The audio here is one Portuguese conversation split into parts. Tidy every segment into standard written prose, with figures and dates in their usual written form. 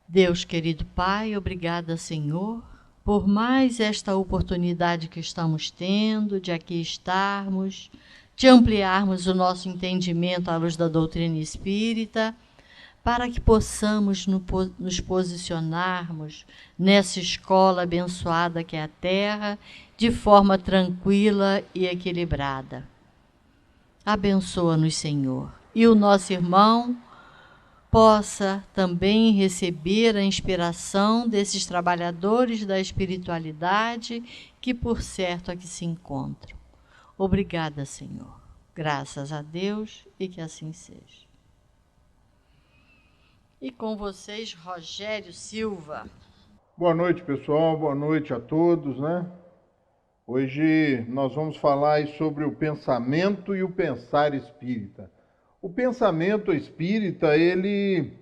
Deus querido Pai, obrigada, Senhor, por mais esta oportunidade que estamos tendo de aqui estarmos, de ampliarmos o nosso entendimento à luz da doutrina espírita, para que possamos nos posicionarmos nessa escola abençoada que é a Terra, de forma tranquila e equilibrada. Abençoa-nos, Senhor, e o nosso irmão possa também receber a inspiração desses trabalhadores da espiritualidade que, por certo, aqui se encontram. Obrigada, Senhor. Graças a Deus e que assim seja. E com vocês, Rogério Silva. Boa noite, pessoal. Boa noite a todos, né? Hoje nós vamos falar sobre o pensamento e o pensar espírita. O pensamento espírita, ele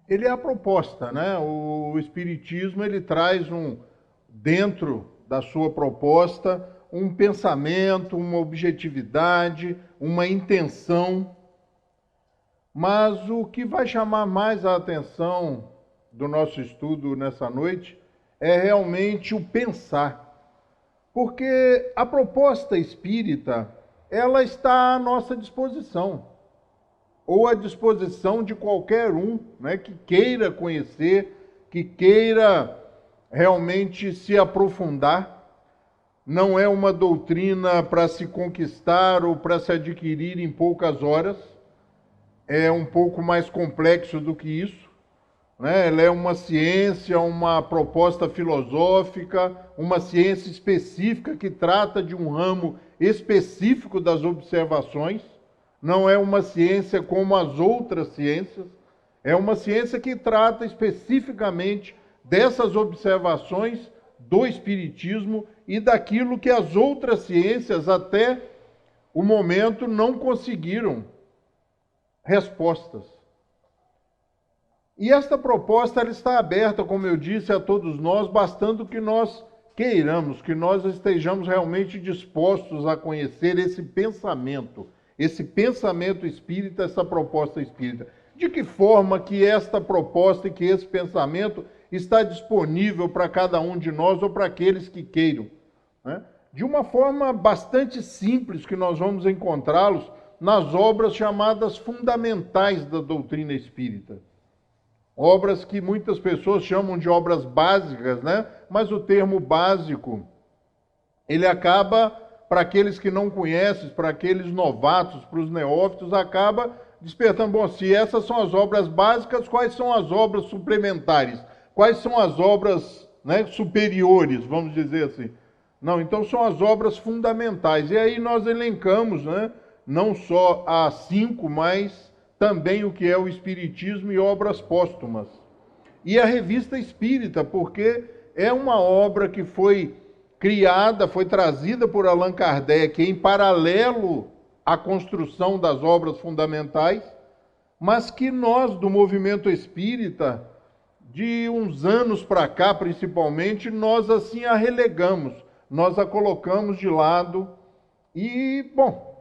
é a proposta, né? O espiritismo, ele traz dentro da sua proposta um pensamento, uma objetividade, uma intenção. Mas o que vai chamar mais a atenção do nosso estudo nessa noite é realmente o pensar. Porque a proposta espírita, ela está à nossa disposição, ou à disposição de qualquer um, né, que queira conhecer, que queira realmente se aprofundar. Não é uma doutrina para se conquistar ou para se adquirir em poucas horas, é um pouco mais complexo do que isso, né? Ela é uma ciência, uma proposta filosófica, uma ciência específica que trata de um ramo específico das observações. Não é uma ciência como as outras ciências, é uma ciência que trata especificamente dessas observações do espiritismo e daquilo que as outras ciências até o momento não conseguiram respostas. E esta proposta ela está aberta, como eu disse, a todos nós, bastando que nós queiramos, que nós estejamos realmente dispostos a conhecer esse pensamento espírita, essa proposta espírita. De que forma que esta proposta e que esse pensamento está disponível para cada um de nós ou para aqueles que queiram, né? De uma forma bastante simples que nós vamos encontrá-los nas obras chamadas fundamentais da doutrina espírita. Obras que muitas pessoas chamam de obras básicas, né? Mas o termo básico, ele acaba, para aqueles que não conhecem, para aqueles novatos, para os neófitos, acaba despertando, bom, se essas são as obras básicas, quais são as obras suplementares? Quais são as obras, né, superiores, vamos dizer assim? Não, então são as obras fundamentais. E aí nós elencamos, né? Não só a 5, mas também o que é o Espiritismo e obras póstumas. E a Revista Espírita, porque é uma obra que foi criada, foi trazida por Allan Kardec em paralelo à construção das obras fundamentais, mas que nós, do movimento espírita, de uns anos para cá principalmente, nós assim a relegamos, nós a colocamos de lado e, bom,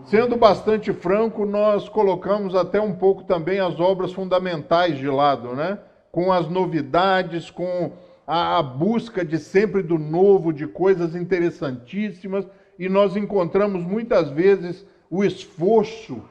sendo bastante franco, nós colocamos até um pouco também as obras fundamentais de lado, né? Com as novidades, com a busca de sempre do novo, de coisas interessantíssimas, e nós encontramos muitas vezes um esforço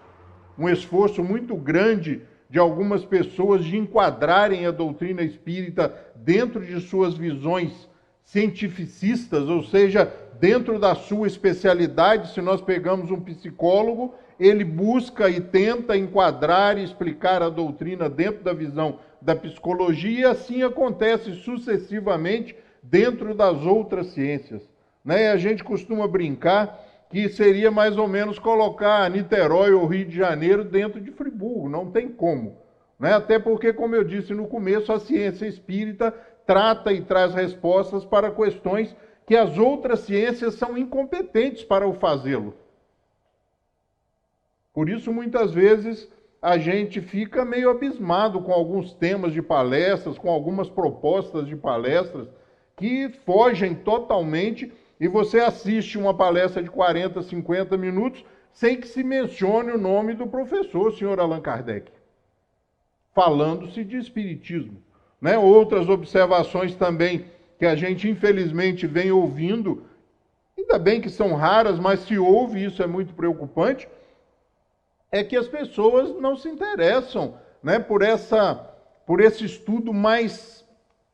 muito grande de algumas pessoas de enquadrarem a doutrina espírita dentro de suas visões cientificistas, ou seja, dentro da sua especialidade. Se nós pegamos um psicólogo, ele busca e tenta enquadrar e explicar a doutrina dentro da visão da psicologia, e assim acontece sucessivamente dentro das outras ciências, né? A gente costuma brincar que seria mais ou menos colocar Niterói ou Rio de Janeiro dentro de Friburgo, não tem como, né? Até porque, como eu disse no começo, a ciência espírita trata e traz respostas para questões que as outras ciências são incompetentes para o fazê-lo. Por isso, muitas vezes, a gente fica meio abismado com alguns temas de palestras, com algumas propostas de palestras que fogem totalmente, e você assiste uma palestra de 40, 50 minutos sem que se mencione o nome do professor, o senhor Allan Kardec. falando-se de espiritismo, né? Outras observações também que a gente infelizmente vem ouvindo, ainda bem que são raras, mas se ouve, isso é muito preocupante, é que as pessoas não se interessam, né, por esse estudo mais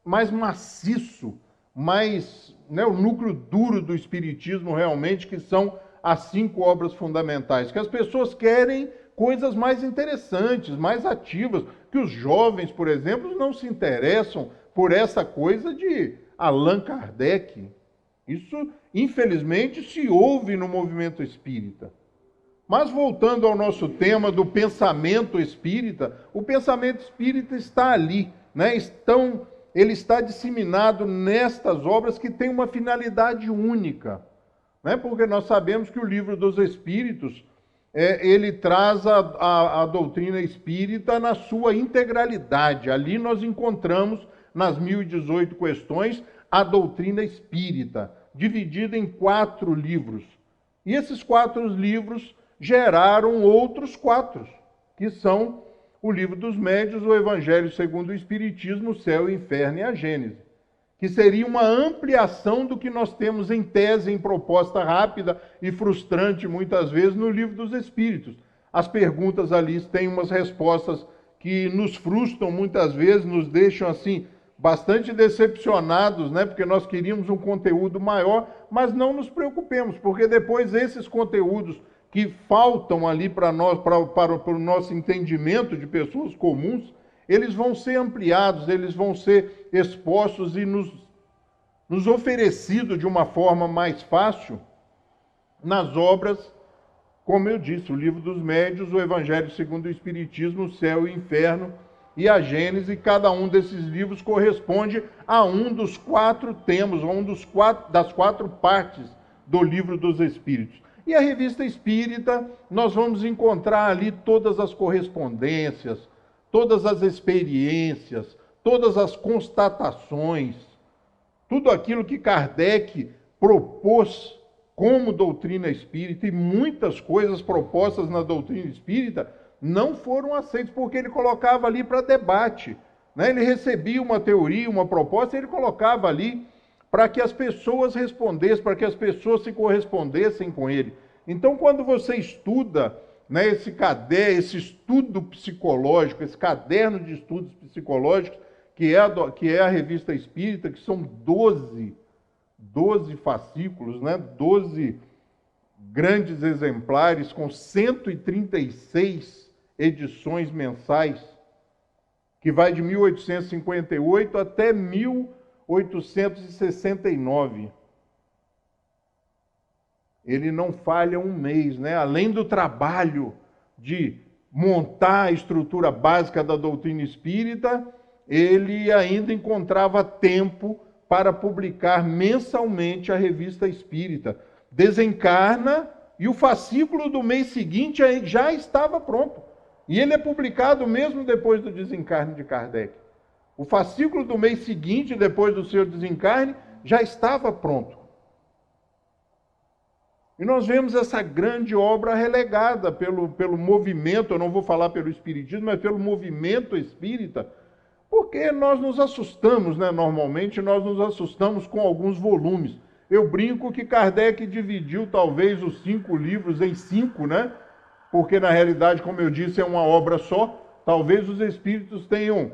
maciço, mais, né, o núcleo duro do espiritismo realmente, que são as 5 obras fundamentais, que as pessoas querem coisas mais interessantes, mais ativas, que os jovens, por exemplo, não se interessam por essa coisa de Allan Kardec. Isso, infelizmente, se ouve no movimento espírita. Mas voltando ao nosso tema do pensamento espírita, o pensamento espírita está ali, né? Ele está disseminado nestas obras que têm uma finalidade única, né? Porque nós sabemos que o Livro dos Espíritos, ele traz a doutrina espírita na sua integralidade. Ali nós encontramos, nas 1018 questões, a doutrina espírita, dividida em 4 livros. E esses 4 livros geraram outros 4, que são o Livro dos Médiuns, o Evangelho segundo o Espiritismo, o Céu, o Inferno e a Gênese, que seria uma ampliação do que nós temos em tese, em proposta rápida e frustrante, muitas vezes, no Livro dos Espíritos. As perguntas ali têm umas respostas que nos frustram muitas vezes, nos deixam assim bastante decepcionados, né? Porque nós queríamos um conteúdo maior, mas não nos preocupemos, porque depois esses conteúdos que faltam ali para nós, para o nosso entendimento de pessoas comuns, eles vão ser ampliados, eles vão ser expostos e nos oferecidos de uma forma mais fácil nas obras, como eu disse, o Livro dos Médiuns, o Evangelho segundo o Espiritismo, o Céu e o Inferno e a Gênese. Cada um desses livros corresponde a um dos 4 temas, a das 4 partes do Livro dos Espíritos. E a Revista Espírita, nós vamos encontrar ali todas as correspondências, todas as experiências, todas as constatações, tudo aquilo que Kardec propôs como doutrina espírita, e muitas coisas propostas na doutrina espírita não foram aceitas, porque ele colocava ali para debate, né? Ele recebia uma teoria, uma proposta, e ele colocava ali para que as pessoas respondessem, para que as pessoas se correspondessem com ele. Então, quando você estuda, né, esse estudo psicológico, esse caderno de estudos psicológicos, que é a Revista Espírita, que são 12 fascículos, né, 12 grandes exemplares, com 136 edições mensais, que vai de 1858 até 1869. Ele não falha um mês, né? Além do trabalho de montar a estrutura básica da doutrina espírita, ele ainda encontrava tempo para publicar mensalmente a Revista Espírita. Desencarna e o fascículo do mês seguinte já estava pronto. E ele é publicado mesmo depois do desencarne de Kardec. O fascículo do mês seguinte, depois do seu desencarne, já estava pronto. E nós vemos essa grande obra relegada pelo movimento, eu não vou falar pelo espiritismo, mas pelo movimento espírita, porque nós nos assustamos, né? Normalmente nós nos assustamos com alguns volumes. Eu brinco que Kardec dividiu talvez os 5 livros em 5, né? Porque na realidade, como eu disse, é uma obra só. Talvez os espíritos tenham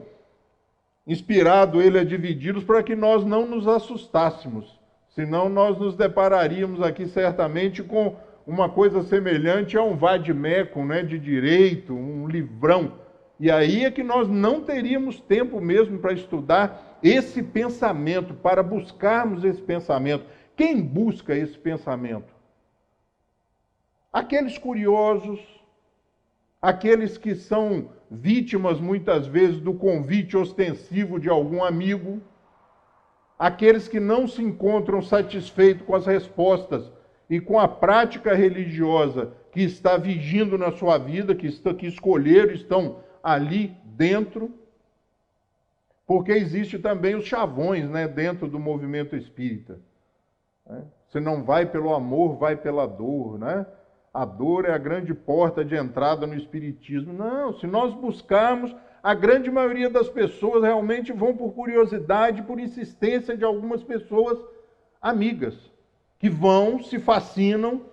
inspirado ele a dividi-los para que nós não nos assustássemos. Senão nós nos depararíamos aqui certamente com uma coisa semelhante a um vade-mecum, né, de direito, um livrão. E aí é que nós não teríamos tempo mesmo para estudar esse pensamento, para buscarmos esse pensamento. Quem busca esse pensamento? Aqueles curiosos, aqueles que são vítimas muitas vezes do convite ostensivo de algum amigo, aqueles que não se encontram satisfeitos com as respostas e com a prática religiosa que está vigindo na sua vida, que escolheram, estão ali dentro, porque existe também os chavões, né, dentro do movimento espírita. Você não vai pelo amor, vai pela dor, né? A dor é a grande porta de entrada no espiritismo. Não, se nós buscarmos A grande maioria das pessoas realmente vão por curiosidade, por insistência de algumas pessoas amigas, que vão, se fascinam,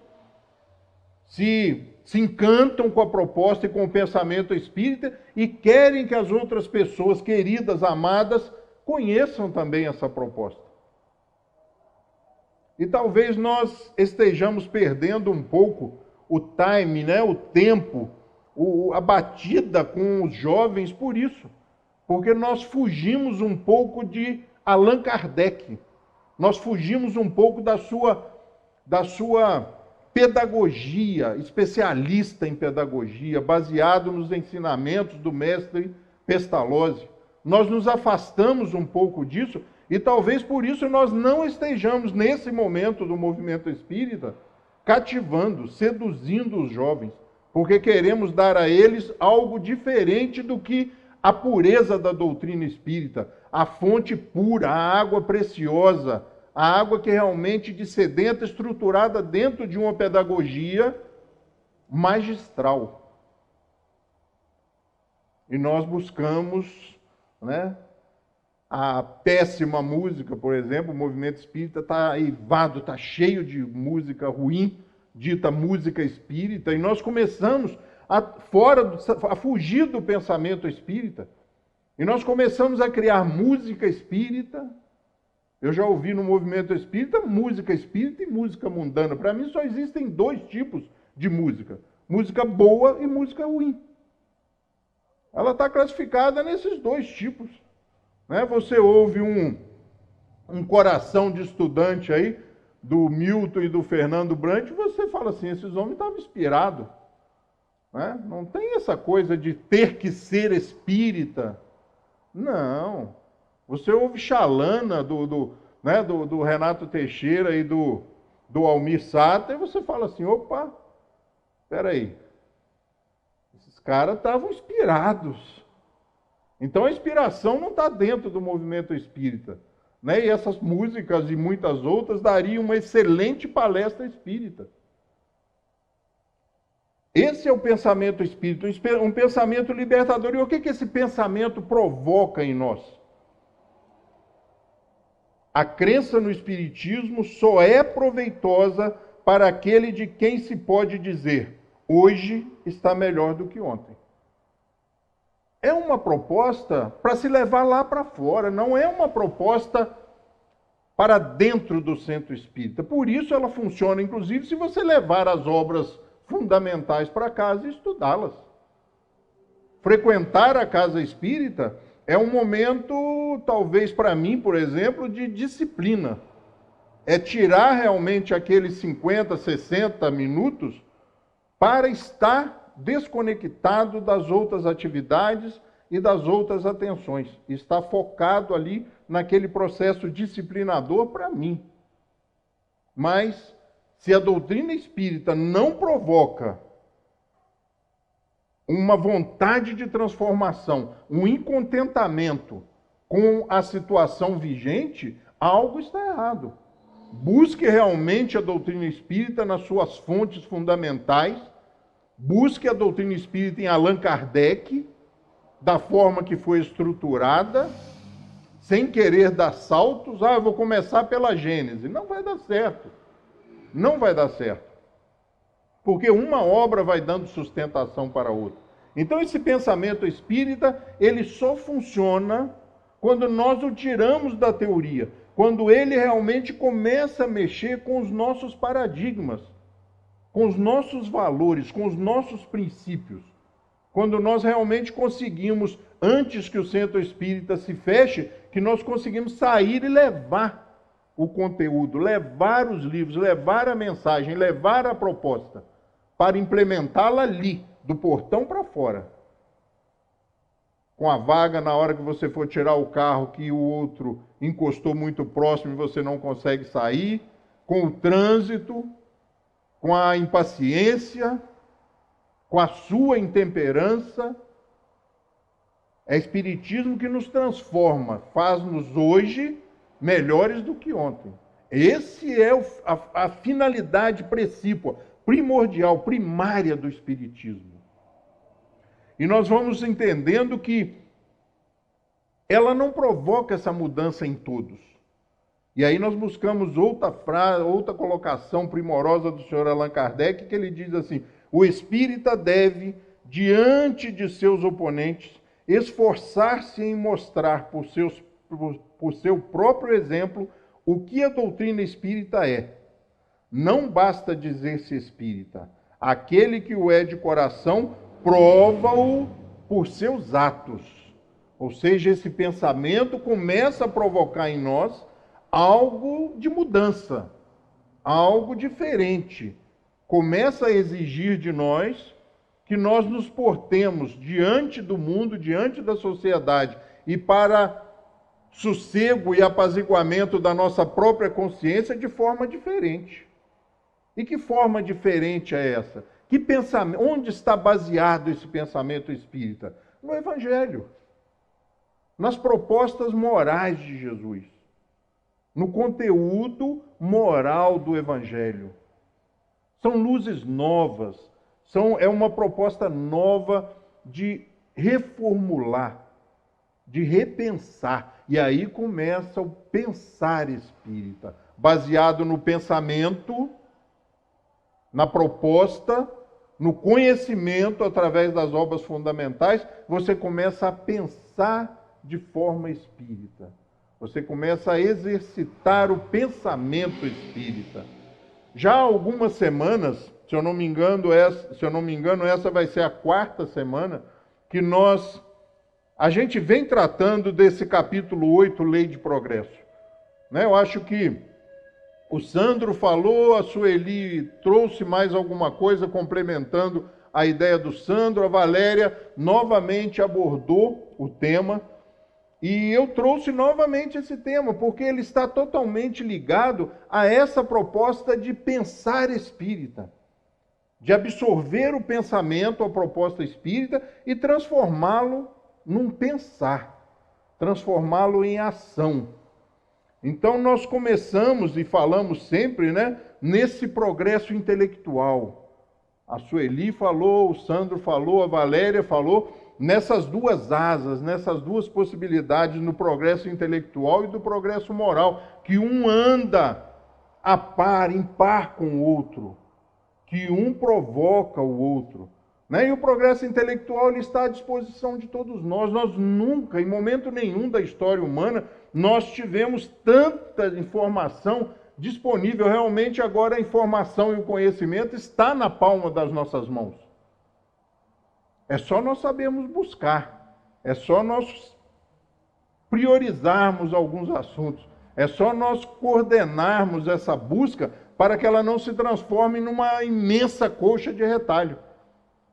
se encantam com a proposta e com o pensamento espírita e querem que as outras pessoas queridas, amadas, conheçam também essa proposta. E talvez nós estejamos perdendo um pouco o time, né? O tempo, a batida com os jovens por isso. Porque nós fugimos um pouco de Allan Kardec. Nós fugimos um pouco da sua pedagogia, especialista em pedagogia, baseado nos ensinamentos do mestre Pestalozzi. Nós nos afastamos um pouco disso e talvez por isso nós não estejamos, nesse momento do movimento espírita, cativando, seduzindo os jovens, porque queremos dar a eles algo diferente do que a pureza da doutrina espírita, a fonte pura, a água preciosa, a água que realmente dissedenta, estruturada dentro de uma pedagogia magistral. E nós buscamos, né, a péssima música, por exemplo. O movimento espírita está eivado, está cheio de música ruim, dita música espírita, e nós começamos a fugir do pensamento espírita, e nós começamos a criar música espírita. Eu já ouvi no movimento espírita música espírita e música mundana. Para mim só existem dois tipos de música: música boa e música ruim. Ela está classificada nesses dois tipos. Né? Você ouve um coração de estudante aí, do Milton e do Fernando Brant, você fala assim, esses homens estavam inspirados. Né? Não tem essa coisa de ter que ser espírita. Não. Você ouve Xalana do Renato Teixeira e do Almir Sater, e você fala assim, opa, espera aí, esses caras estavam inspirados. Então a inspiração não está dentro do movimento espírita. Né? E essas músicas e muitas outras dariam uma excelente palestra espírita. Esse é o pensamento espírita, um pensamento libertador. E o que esse pensamento provoca em nós? A crença no espiritismo só é proveitosa para aquele de quem se pode dizer, hoje está melhor do que ontem. É uma proposta para se levar lá para fora, não é uma proposta para dentro do centro espírita. Por isso ela funciona, inclusive, se você levar as obras fundamentais para casa e estudá-las. Frequentar a casa espírita é um momento, talvez para mim, por exemplo, de disciplina. É tirar realmente aqueles 50, 60 minutos para estar desconectado das outras atividades e das outras atenções. Está focado ali naquele processo disciplinador para mim. Mas, se a doutrina espírita não provoca uma vontade de transformação, um incontentamento com a situação vigente, algo está errado. Busque realmente a doutrina espírita nas suas fontes fundamentais. Busque a doutrina espírita em Allan Kardec, da forma que foi estruturada, sem querer dar saltos. Eu vou começar pela Gênese. Não vai dar certo. Não vai dar certo. Porque uma obra vai dando sustentação para a outra. Então esse pensamento espírita, ele só funciona quando nós o tiramos da teoria, quando ele realmente começa a mexer com os nossos paradigmas, com os nossos valores, com os nossos princípios. Quando nós realmente conseguimos, antes que o centro espírita se feche, que nós conseguimos sair e levar o conteúdo, levar os livros, levar a mensagem, levar a proposta, para implementá-la ali, do portão para fora. Com a vaga, na hora que você for tirar o carro, que o outro encostou muito próximo e você não consegue sair, com o trânsito, com a impaciência, com a sua intemperança. É espiritismo que nos transforma, faz-nos hoje melhores do que ontem. Esse é a finalidade precípua, primordial, primária do espiritismo. E nós vamos entendendo que ela não provoca essa mudança em todos. E aí nós buscamos outra frase, outra colocação primorosa do senhor Allan Kardec, que ele diz assim: o espírita deve, diante de seus oponentes, esforçar-se em mostrar por seu próprio exemplo o que a doutrina espírita é. Não basta dizer-se espírita. Aquele que o é de coração prova-o por seus atos. Ou seja, esse pensamento começa a provocar em nós algo de mudança, algo diferente. Começa a exigir de nós que nós nos portemos diante do mundo, diante da sociedade, e para sossego e apaziguamento da nossa própria consciência de forma diferente. E que forma diferente é essa? Que pensamento? Onde está baseado esse pensamento espírita? No Evangelho, nas propostas morais de Jesus, no conteúdo moral do Evangelho. São luzes novas, é uma proposta nova de reformular, de repensar. E aí começa o pensar espírita, baseado no pensamento, na proposta, no conhecimento através das obras fundamentais. Você começa a pensar de forma espírita. Você começa a exercitar o pensamento espírita. Já há algumas semanas, se eu não me engano, essa vai ser a 4ª semana, que a gente vem tratando desse capítulo 8, Lei de Progresso. Eu acho que o Sandro falou, a Sueli trouxe mais alguma coisa complementando a ideia do Sandro, a Valéria novamente abordou o tema, e eu trouxe novamente esse tema, porque ele está totalmente ligado a essa proposta de pensar espírita, de absorver o pensamento, a proposta espírita, e transformá-lo num pensar, transformá-lo em ação. Então nós começamos e falamos sempre, nesse progresso intelectual. A Sueli falou, o Sandro falou, a Valéria falou, nessas duas asas, nessas duas possibilidades, no progresso intelectual e do progresso moral, que um anda a par, em par com o outro, que um provoca o outro. E o progresso intelectual ele está à disposição de todos nós. Nós nunca, em momento nenhum da história humana, nós tivemos tanta informação disponível. Realmente agora a informação e o conhecimento está na palma das nossas mãos. É só nós sabermos buscar. É só nós priorizarmos alguns assuntos. É só nós coordenarmos essa busca para que ela não se transforme numa imensa colcha de retalho.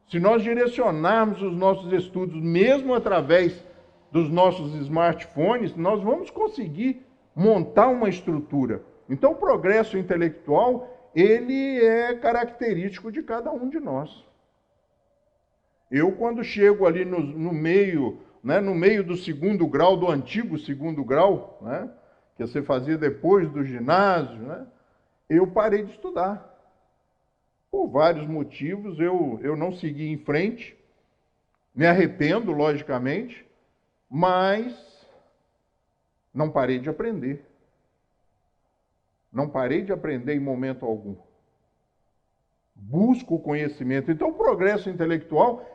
Se nós direcionarmos os nossos estudos, mesmo através dos nossos smartphones, nós vamos conseguir montar uma estrutura. Então, o progresso intelectual, ele é característico de cada um de nós. Eu, quando chego ali no meio do 2º grau, do antigo 2º grau, que você fazia depois do ginásio, eu parei de estudar. Por vários motivos, eu não segui em frente, me arrependo, logicamente, mas não parei de aprender. Não parei de aprender em momento algum. Busco o conhecimento. Então, o progresso intelectual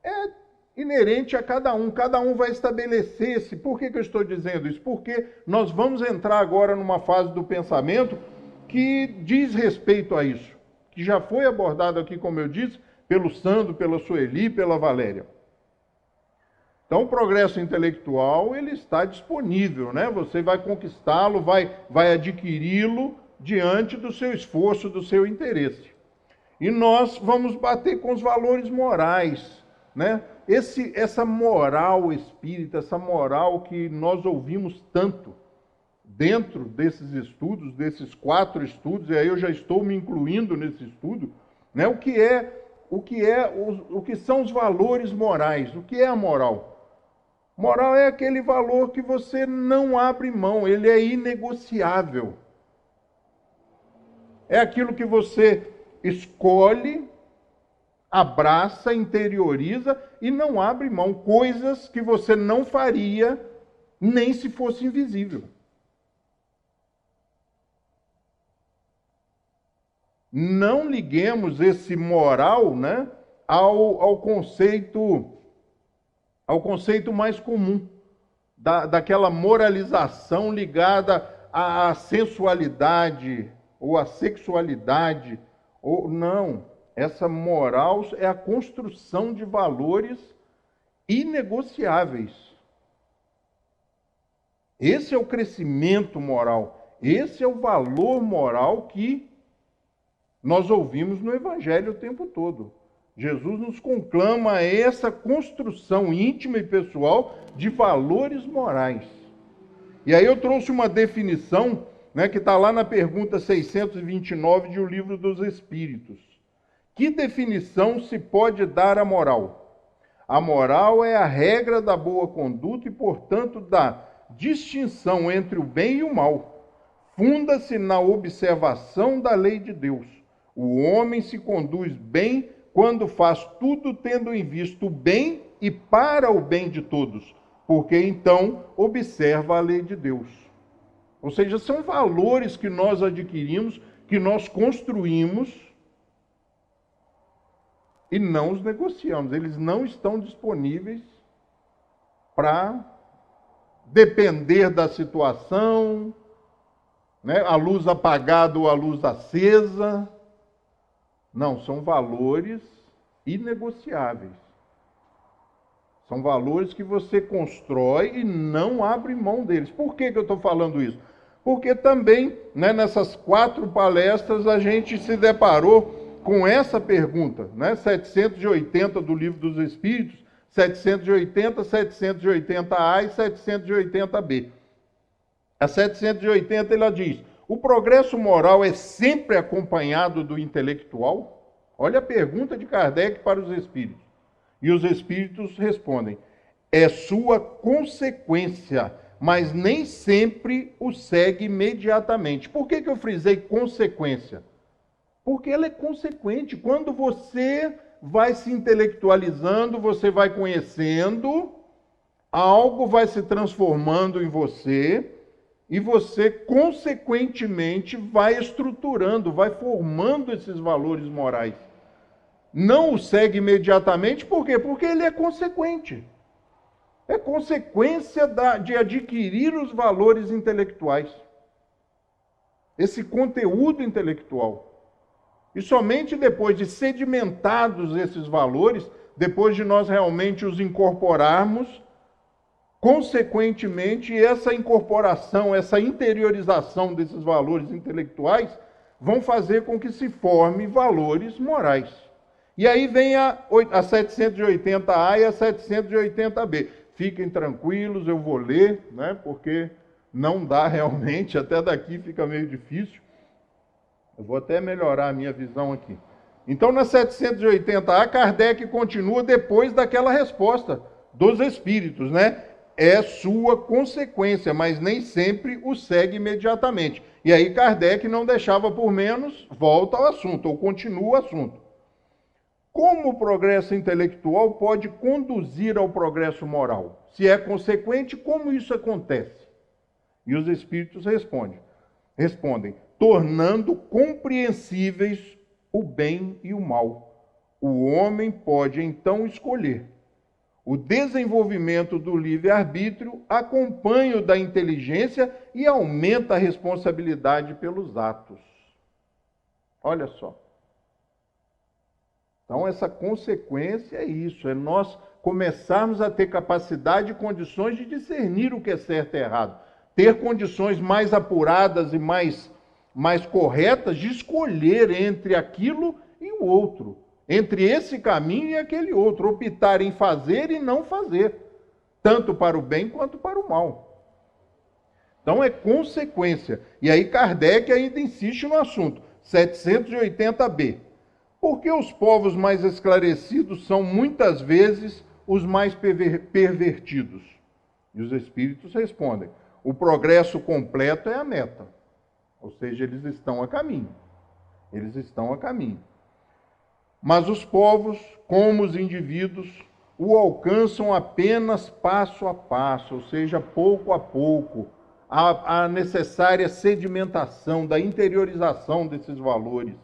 é inerente a cada um vai estabelecer esse... Por que eu estou dizendo isso? Porque nós vamos entrar agora numa fase do pensamento que diz respeito a isso, que já foi abordado aqui, como eu disse, pelo Sandro, pela Sueli, pela Valéria. Então, o progresso intelectual, ele está disponível, Você vai conquistá-lo, vai adquiri-lo diante do seu esforço, do seu interesse. E nós vamos bater com os valores morais, Essa moral espírita, essa moral que nós ouvimos tanto dentro desses estudos, desses 4 estudos, e aí eu já estou me incluindo nesse estudo, o que são os valores morais, o que é a moral? Moral é aquele valor que você não abre mão, ele é inegociável. É aquilo que você escolhe, abraça, interioriza e não abre mão. Coisas que você não faria nem se fosse invisível. Não liguemos esse moral, né, ao conceito mais comum, daquela moralização ligada à sensualidade ou à sexualidade. Não, essa moral é a construção de valores inegociáveis. Esse é o crescimento moral, esse é o valor moral que nós ouvimos no Evangelho o tempo todo. Jesus nos conclama a essa construção íntima e pessoal de valores morais. E aí eu trouxe uma definição, né, que está lá na pergunta 629 de O Livro dos Espíritos. Que definição se pode dar à moral? A moral é a regra da boa conduta e, portanto, da distinção entre o bem e o mal. Funda-se na observação da lei de Deus. O homem se conduz bem quando faz tudo tendo em vista o bem e para o bem de todos, porque então observa a lei de Deus. Ou seja, são valores que nós adquirimos, que nós construímos e não os negociamos. Eles não estão disponíveis para depender da situação, né? A luz apagada ou a luz acesa. Não, são valores inegociáveis. São valores que você constrói e não abre mão deles. Por que eu estou falando isso? Porque também, né, nessas 4 palestras, a gente se deparou com essa pergunta, né, 780 do Livro dos Espíritos, 780, 780A e 780B. A 780, ela diz: o progresso moral é sempre acompanhado do intelectual? Olha a pergunta de Kardec para os espíritos. E os espíritos respondem: é sua consequência, mas nem sempre o segue imediatamente. Por que eu frisei consequência? Porque ela é consequente. Quando você vai se intelectualizando, você vai conhecendo, algo vai se transformando em você, e você, consequentemente, vai estruturando, vai formando esses valores morais. Não o segue imediatamente, por quê? Porque ele é consequente. É consequência de adquirir os valores intelectuais. Esse conteúdo intelectual. E somente depois de sedimentados esses valores, depois de nós realmente os incorporarmos, consequentemente, essa incorporação, essa interiorização desses valores intelectuais vão fazer com que se forme valores morais. E aí vem a 780A e a 780B. Fiquem tranquilos, eu vou ler, né, porque não dá realmente, até daqui fica meio difícil. Eu vou até melhorar a minha visão aqui. Então, na 780A, Kardec continua depois daquela resposta dos espíritos, né? É sua consequência, mas nem sempre o segue imediatamente. E aí Kardec não deixava por menos, volta ao assunto, ou continua o assunto. Como o progresso intelectual pode conduzir ao progresso moral? Se é consequente, como isso acontece? E os espíritos respondem, tornando compreensíveis o bem e o mal. O homem pode então escolher. O desenvolvimento do livre-arbítrio acompanha o da inteligência e aumenta a responsabilidade pelos atos. Olha só. Então, essa consequência é isso, é nós começarmos a ter capacidade e condições de discernir o que é certo e errado. Ter condições mais apuradas e mais corretas de escolher entre aquilo e o outro. Entre esse caminho e aquele outro, optar em fazer e não fazer, tanto para o bem quanto para o mal. Então é consequência. E aí Kardec ainda insiste no assunto, 780B. Porque os povos mais esclarecidos são muitas vezes os mais pervertidos? E os espíritos respondem, o progresso completo é a meta. Ou seja, eles estão a caminho. Eles estão a caminho. Mas os povos, como os indivíduos, o alcançam apenas passo a passo, ou seja, pouco a pouco, a necessária sedimentação, da interiorização desses valores.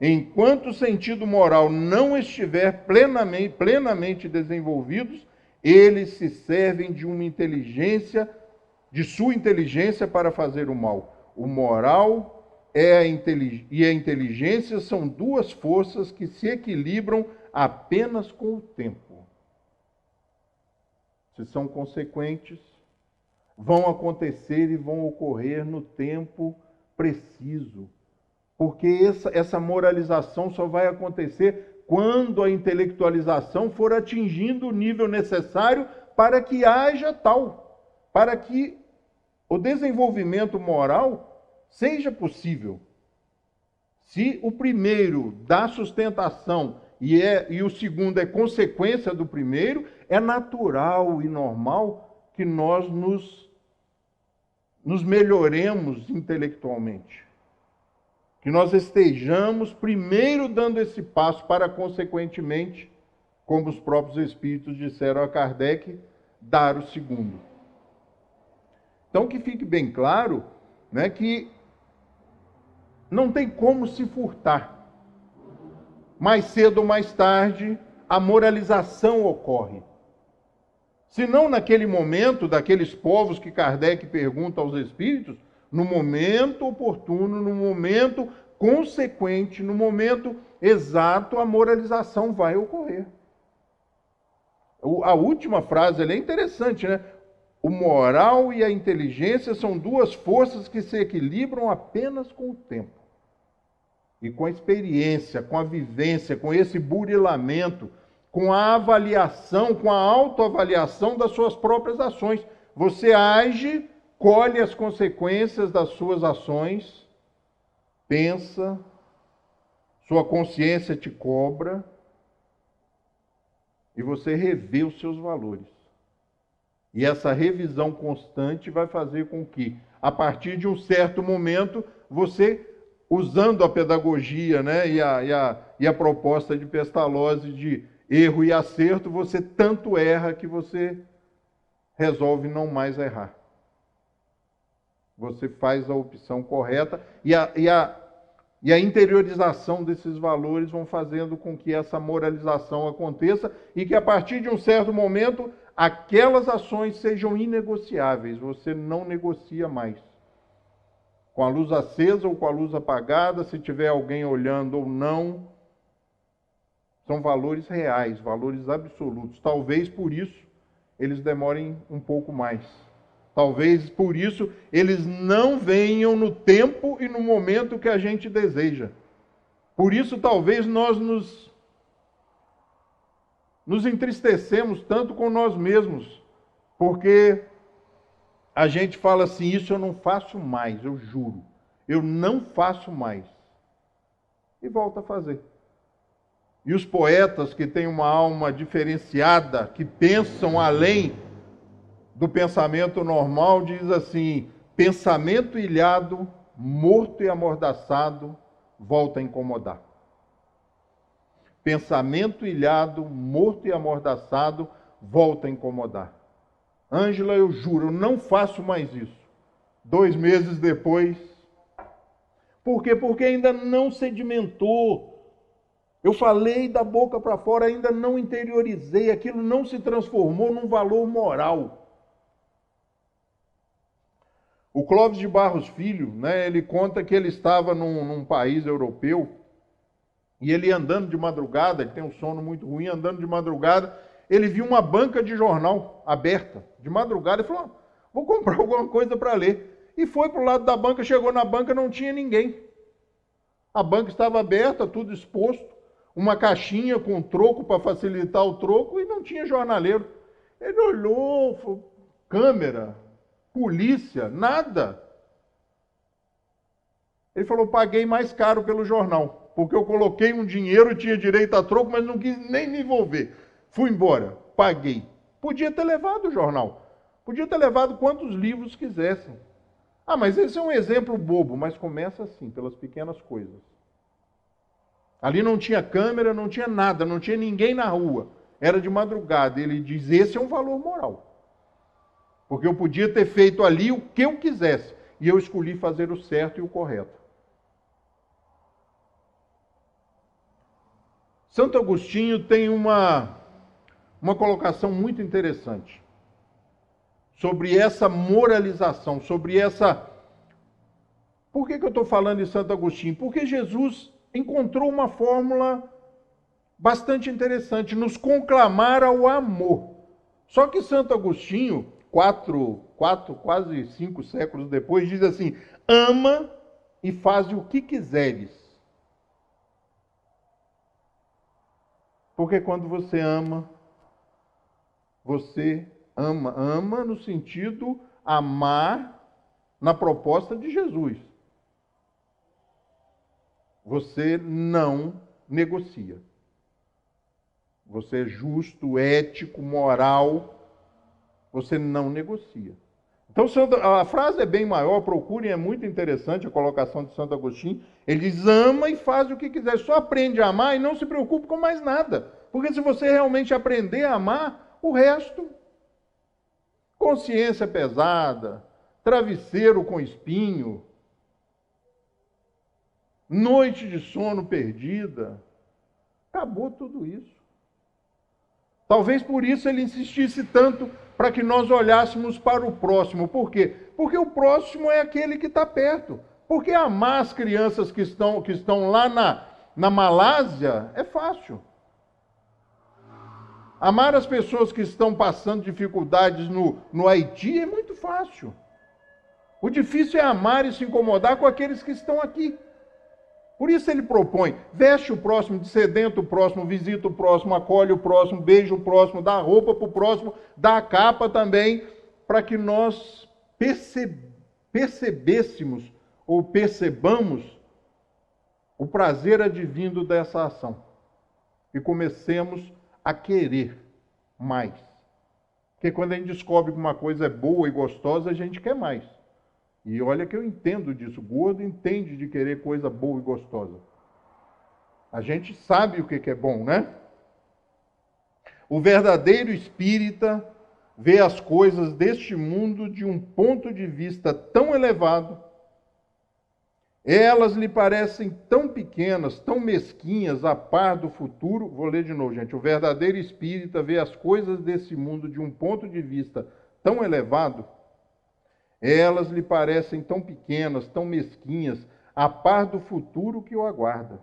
Enquanto o sentido moral não estiver plenamente desenvolvidos, eles se servem de uma inteligência, de sua inteligência para fazer o mal. O moral e a inteligência são duas forças que se equilibram apenas com o tempo. Se são consequentes, vão acontecer e vão ocorrer no tempo preciso. Porque essa moralização só vai acontecer quando a intelectualização for atingindo o nível necessário para que haja tal, para que o desenvolvimento moral seja possível. Se o primeiro dá sustentação e o segundo é consequência do primeiro, é natural e normal que nós nos melhoremos intelectualmente. Que nós estejamos primeiro dando esse passo para, consequentemente, como os próprios Espíritos disseram a Kardec, dar o segundo. Então, que fique bem claro, né, que não tem como se furtar. Mais cedo ou mais tarde, a moralização ocorre. Se não naquele momento, daqueles povos que Kardec pergunta aos Espíritos, no momento oportuno, no momento consequente, no momento exato, a moralização vai ocorrer. A última frase é interessante, né? O moral e a inteligência são duas forças que se equilibram apenas com o tempo. E com a experiência, com a vivência, com esse burilamento, com a avaliação, com a autoavaliação das suas próprias ações. Você age, colhe as consequências das suas ações, pensa, sua consciência te cobra, e você revê os seus valores. E essa revisão constante vai fazer com que, a partir de um certo momento, você, usando a pedagogia, né, e a proposta de Pestalozzi de erro e acerto, você tanto erra que você resolve não mais errar. Você faz a opção correta e a interiorização desses valores vão fazendo com que essa moralização aconteça e que, a partir de um certo momento, aquelas ações sejam inegociáveis. Você não negocia mais. Com a luz acesa ou com a luz apagada, se tiver alguém olhando ou não, são valores reais, valores absolutos. Talvez por isso eles demorem um pouco mais. Talvez por isso eles não venham no tempo e no momento que a gente deseja. Por isso talvez nós nos entristecemos tanto com nós mesmos, porque a gente fala assim, isso eu não faço mais, eu juro. Eu não faço mais. E volta a fazer. E os poetas que têm uma alma diferenciada, que pensam além do pensamento normal, diz assim, pensamento ilhado, morto e amordaçado, volta a incomodar. Pensamento ilhado, morto e amordaçado, volta a incomodar. Ângela, eu juro, eu não faço mais isso. 2 meses depois. Por quê? Porque ainda não sedimentou. Eu falei da boca para fora, ainda não interiorizei, aquilo não se transformou num valor moral. O Clóvis de Barros Filho, né, ele conta que ele estava num país europeu e ele andando de madrugada, ele tem um sono muito ruim, andando de madrugada, ele viu uma banca de jornal aberta, de madrugada, e falou, vou comprar alguma coisa para ler. E foi para o lado da banca, chegou na banca, não tinha ninguém. A banca estava aberta, tudo exposto, uma caixinha com troco para facilitar o troco e não tinha jornaleiro. Ele olhou, falou, câmera, polícia, nada. Ele falou, paguei mais caro pelo jornal, porque eu coloquei um dinheiro, tinha direito a troco, mas não quis nem me envolver. Fui embora, paguei. Podia ter levado o jornal, podia ter levado quantos livros quisessem. Ah, mas esse é um exemplo bobo, mas começa assim, pelas pequenas coisas. Ali não tinha câmera, não tinha nada, não tinha ninguém na rua. era de madrugada. Ele diz, esse é um valor moral. Porque eu podia ter feito ali o que eu quisesse. E eu escolhi fazer o certo e o correto. Santo Agostinho tem uma colocação muito interessante sobre essa moralização, sobre essa... Por que eu estou falando de Santo Agostinho? Porque Jesus encontrou uma fórmula bastante interessante, nos conclamar ao amor. Só que Santo Agostinho, quase 5 séculos depois, diz assim, ama e faz o que quiseres. Porque quando você ama no sentido amar na proposta de Jesus. Você não negocia. Você é justo, ético, moral. Você não negocia. Então, a frase é bem maior, procurem, é muito interessante a colocação de Santo Agostinho. Ele diz, ama e faz o que quiser. Só aprende a amar e não se preocupe com mais nada. Porque se você realmente aprender a amar, o resto, consciência pesada, travesseiro com espinho, noite de sono perdida, acabou tudo isso. Talvez por isso ele insistisse tanto para que nós olhássemos para o próximo. Por quê? Porque o próximo é aquele que está perto. Porque amar as crianças que estão lá na Malásia é fácil. Amar as pessoas que estão passando dificuldades no Haiti é muito fácil. O difícil é amar e se incomodar com aqueles que estão aqui. Por isso ele propõe, veste o próximo, descedenta o próximo, visita o próximo, acolhe o próximo, beija o próximo, dá roupa para o próximo, dá a capa também, para que nós percebêssemos ou percebamos o prazer advindo dessa ação. E comecemos a querer mais. Porque quando a gente descobre que uma coisa é boa e gostosa, a gente quer mais. E olha que eu entendo disso. O gordo entende de querer coisa boa e gostosa. A gente sabe o que é bom, né? O verdadeiro espírita vê as coisas deste mundo de um ponto de vista tão elevado. Elas lhe parecem tão pequenas, tão mesquinhas, a par do futuro. Vou ler de novo, gente. O verdadeiro espírita vê as coisas desse mundo de um ponto de vista tão elevado. Elas lhe parecem tão pequenas, tão mesquinhas, a par do futuro que o aguarda.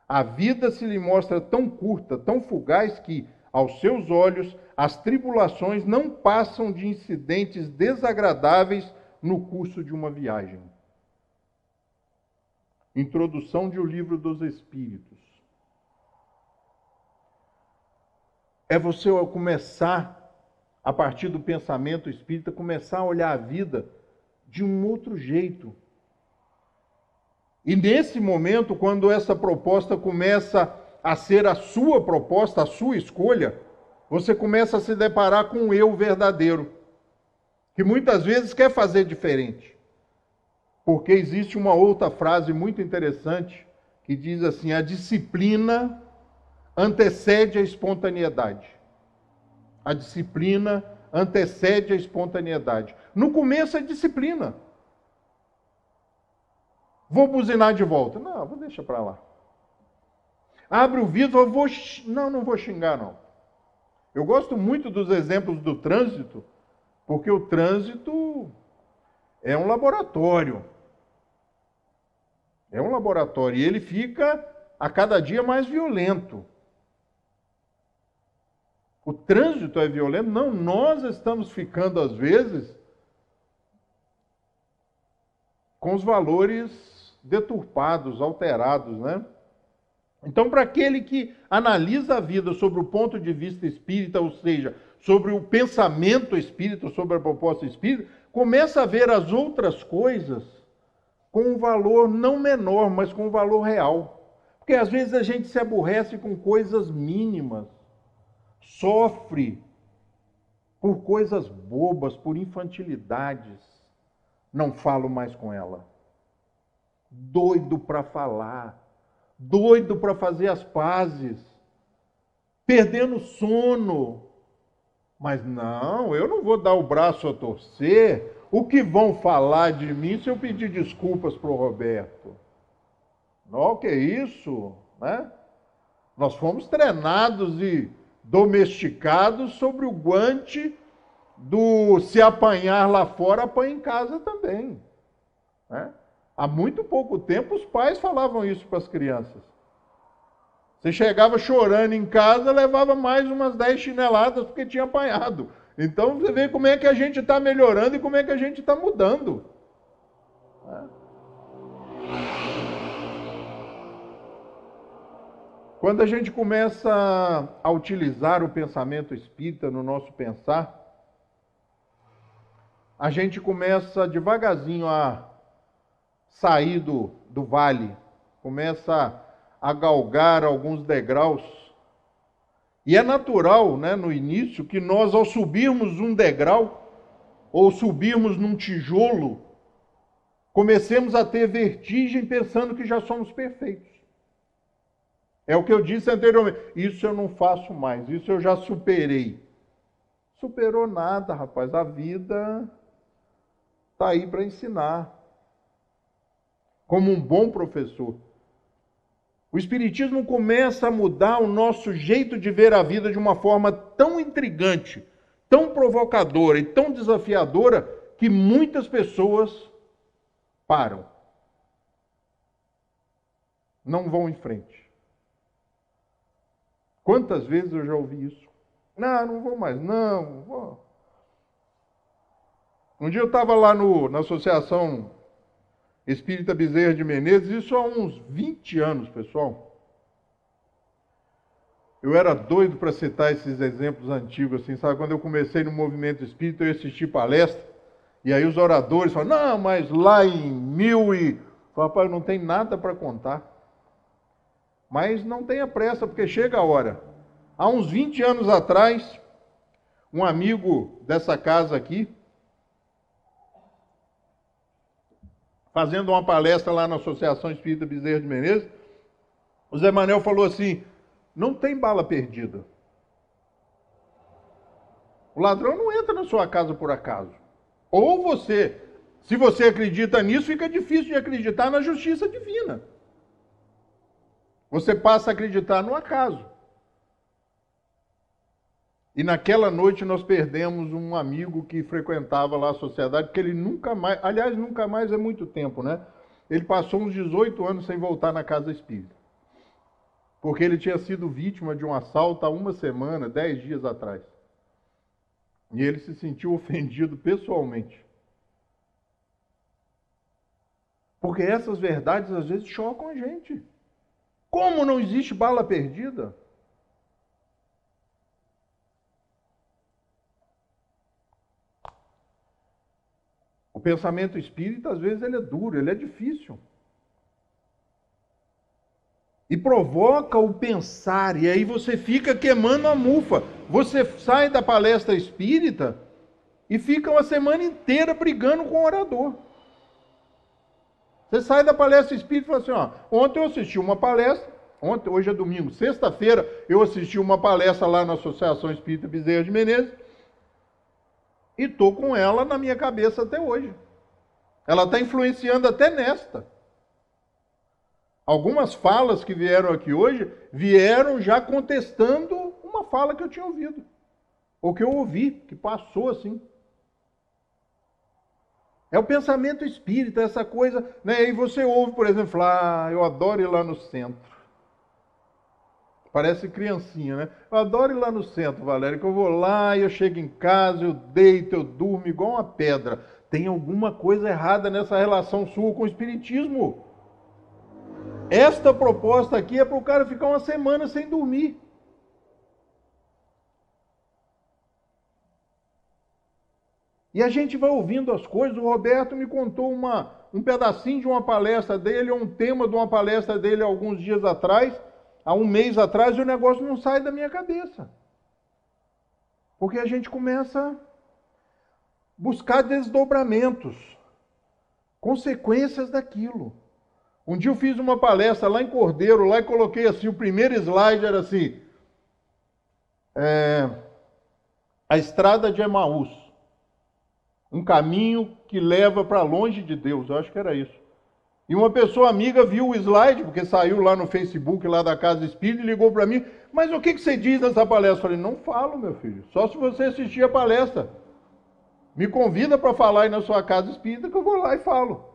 A vida se lhe mostra tão curta, tão fugaz que, aos seus olhos, as tribulações não passam de incidentes desagradáveis no curso de uma viagem. Introdução de O Livro dos Espíritos. É você começar, a partir do pensamento espírita, começar a olhar a vida de um outro jeito. E nesse momento, quando essa proposta começa a ser a sua proposta, a sua escolha, você começa a se deparar com o eu verdadeiro, que muitas vezes quer fazer diferente. Porque existe uma outra frase muito interessante, que diz assim, a disciplina antecede a espontaneidade. A disciplina antecede a espontaneidade. No começo é disciplina. Vou buzinar de volta. Não, vou deixar para lá. Abre o vidro, não vou xingar não. Eu gosto muito dos exemplos do trânsito, porque o trânsito é um laboratório. É um laboratório e ele fica a cada dia mais violento. O trânsito é violento? Não, nós estamos ficando, às vezes, com os valores deturpados, alterados, né? Então, para aquele que analisa a vida sobre o ponto de vista espírita, ou seja, sobre o pensamento espírita, sobre a proposta espírita, começa a ver as outras coisas com um valor não menor, mas com um valor real. Porque às vezes a gente se aborrece com coisas mínimas, sofre por coisas bobas, por infantilidades. Não falo mais com ela. Doido para falar, doido para fazer as pazes. perdendo sono. Mas não, eu não vou dar o braço a torcer. O que vão falar de mim se eu pedir desculpas para o Roberto? Não, que isso, né? Nós fomos treinados e domesticados sobre o guante do se apanhar lá fora, apanha em casa também, né? Há muito pouco tempo os pais falavam isso para as crianças. Você chegava chorando em casa, levava mais umas 10 chineladas porque tinha apanhado. Então você vê como é que a gente está melhorando e como é que a gente está mudando, né? Quando a gente começa a utilizar o pensamento espírita no nosso pensar, a gente começa devagarzinho a sair do vale, começa a galgar alguns degraus. E é natural, né, no início, que nós, ao subirmos um degrau, ou subirmos num tijolo, comecemos a ter vertigem pensando que já somos perfeitos. É o que eu disse anteriormente. Isso eu não faço mais, isso eu já superei. Superou nada, rapaz. A vida está aí para ensinar. Como um bom professor. O Espiritismo começa a mudar o nosso jeito de ver a vida de uma forma tão intrigante, tão provocadora e tão desafiadora, que muitas pessoas param. Não vão em frente. Quantas vezes eu já ouvi isso? Não vou mais, não vou. Um dia eu estava lá na Associação Espírita Bezerra de Menezes, isso há uns 20 anos, pessoal. Eu era doido para citar esses exemplos antigos, assim, sabe? Quando eu comecei no movimento espírita, eu assisti palestra, e aí os oradores falam, não, mas lá em 1000 e... Papai, não tem nada para contar. Mas não tenha pressa, porque chega a hora. Há uns 20 anos atrás, um amigo dessa casa aqui, fazendo uma palestra lá na Associação Espírita Bezerra de Menezes, o Zé Manel falou assim, não tem bala perdida. O ladrão não entra na sua casa por acaso. Ou você, se você acredita nisso, fica difícil de acreditar na justiça divina. Você passa a acreditar no acaso. E naquela noite nós perdemos um amigo que frequentava lá a sociedade, que ele nunca mais, aliás, nunca mais é muito tempo, né? Ele passou uns 18 anos sem voltar na casa espírita. Porque ele tinha sido vítima de um assalto há uma semana, 10 dias atrás. E ele se sentiu ofendido pessoalmente. Porque essas verdades às vezes chocam a gente. Como não existe bala perdida? O pensamento espírita, às vezes, ele é duro, ele é difícil. E provoca o pensar, e aí você fica queimando a mufa. Você sai da palestra espírita e fica uma semana inteira brigando com o orador. Você sai da palestra espírita e fala assim, ó, ontem eu assisti uma palestra, hoje é domingo, sexta-feira eu assisti uma palestra lá na Associação Espírita Bezerra de Menezes e estou com ela na minha cabeça até hoje. Ela está influenciando até nesta. Algumas falas que vieram aqui hoje vieram já contestando uma fala que eu tinha ouvido, ou que eu ouvi, que passou assim. É o pensamento espírita, essa coisa, né? E você ouve, por exemplo, falar, eu adoro ir lá no centro. Parece criancinha, né? Eu adoro ir lá no centro, Valério, que eu vou lá e eu chego em casa, eu deito, eu durmo igual uma pedra. Tem alguma coisa errada nessa relação sua com o espiritismo. Esta proposta aqui é para o cara ficar uma semana sem dormir. E a gente vai ouvindo as coisas. O Roberto me contou um pedacinho de uma palestra dele, ou um tema de uma palestra dele há alguns dias atrás, há um mês atrás, e o negócio não sai da minha cabeça. Porque a gente começa a buscar desdobramentos, consequências daquilo. Um dia eu fiz uma palestra lá em Cordeiro, lá e coloquei assim, o primeiro slide era assim, A estrada de Emaús. Um caminho que leva para longe de Deus. Eu acho que era isso. E uma pessoa amiga viu o slide, porque saiu lá no Facebook, lá da Casa Espírita, e ligou para mim. Mas o que você diz nessa palestra? Eu falei, não falo, meu filho. Só se você assistir a palestra. Me convida para falar aí na sua Casa Espírita, que eu vou lá e falo.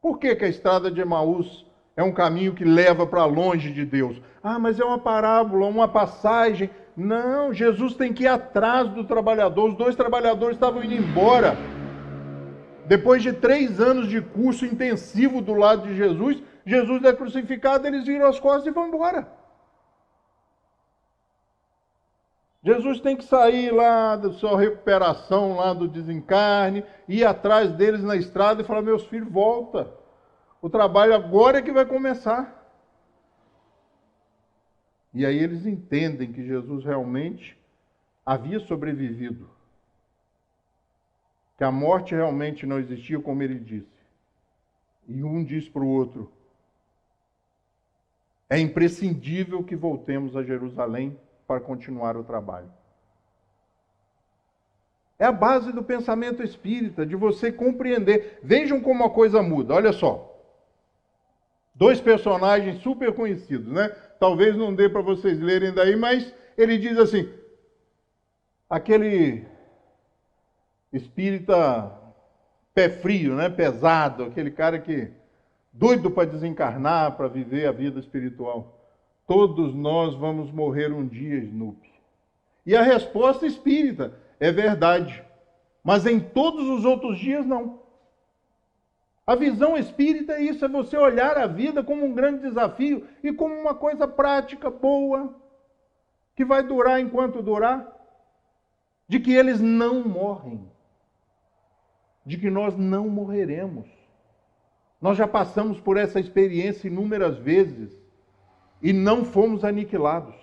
Por que a estrada de Emaús é um caminho que leva para longe de Deus? Ah, mas é uma parábola, uma passagem. Não, Jesus tem que ir atrás do trabalhador. Os 2 trabalhadores estavam indo embora. Depois de 3 anos de curso intensivo do lado de Jesus, Jesus é crucificado, eles viram as costas e vão embora. Jesus tem que sair lá da sua recuperação, lá do desencarne, ir atrás deles na estrada e falar, meus filhos, volta. O trabalho agora é que vai começar. E aí eles entendem que Jesus realmente havia sobrevivido. Que a morte realmente não existia, como ele disse. E um diz para o outro, é imprescindível que voltemos a Jerusalém para continuar o trabalho. É a base do pensamento espírita, de você compreender. Vejam como a coisa muda, olha só. 2 personagens super conhecidos, né? Talvez não dê para vocês lerem daí, mas ele diz assim, aquele espírita pé frio, né? Pesado, aquele cara que doido para desencarnar, para viver a vida espiritual. Todos nós vamos morrer um dia, Snoopy. E a resposta espírita é verdade. Mas em todos os outros dias, não. A visão espírita é isso, é você olhar a vida como um grande desafio e como uma coisa prática, boa, que vai durar enquanto durar. De que eles não morrem. De que nós não morreremos. Nós já passamos por essa experiência inúmeras vezes. E não fomos aniquilados.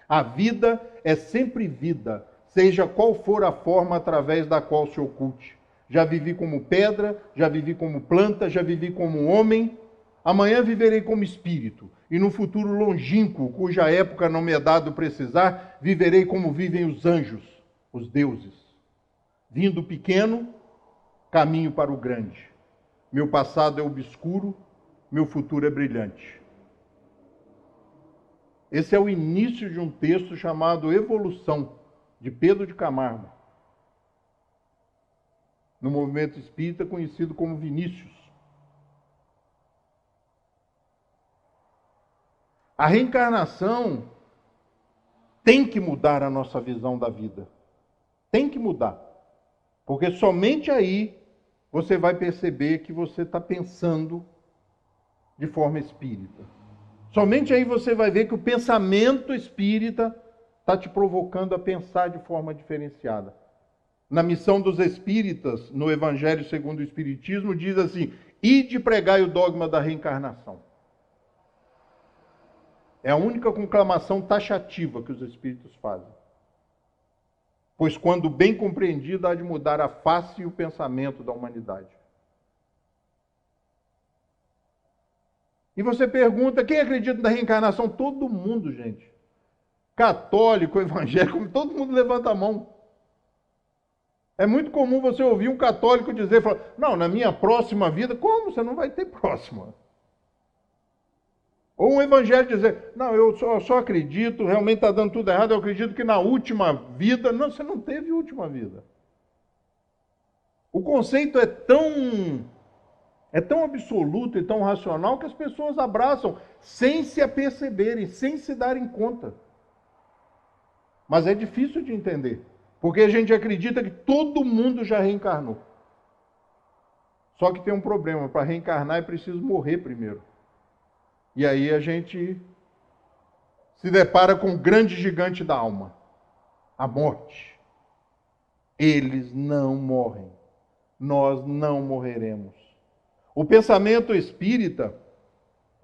A vida é sempre vida, seja qual for a forma através da qual se oculte. Já vivi como pedra, já vivi como planta, já vivi como homem. Amanhã viverei como espírito. E no futuro longínquo, cuja época não me é dado precisar, viverei como vivem os anjos, os deuses. Vindo pequeno, caminho para o grande. Meu passado é obscuro, meu futuro é brilhante. Esse é o início de um texto chamado Evolução, de Pedro de Camargo, no movimento espírita conhecido como Vinícius. A reencarnação tem que mudar a nossa visão da vida. Tem que mudar. Porque somente aí você vai perceber que você está pensando de forma espírita. Somente aí você vai ver que o pensamento espírita está te provocando a pensar de forma diferenciada. Na missão dos espíritas, no Evangelho segundo o Espiritismo, diz assim, ide pregai o dogma da reencarnação. É a única conclamação taxativa que os espíritos fazem. Pois quando bem compreendida, há de mudar a face e o pensamento da humanidade. E você pergunta, quem acredita na reencarnação? Todo mundo, gente. Católico, evangélico, todo mundo levanta a mão. É muito comum você ouvir um católico dizer, não, na minha próxima vida, como? Você não vai ter próxima. Ou um evangélico dizer, não, eu só acredito, realmente está dando tudo errado, eu acredito que na última vida... Não, você não teve última vida. O conceito é tão absoluto e tão racional que as pessoas abraçam sem se aperceberem, sem se darem conta. Mas é difícil de entender, porque a gente acredita que todo mundo já reencarnou. Só que tem um problema, para reencarnar é preciso morrer primeiro. E aí a gente se depara com o grande gigante da alma, a morte. Eles não morrem, nós não morreremos. O pensamento espírita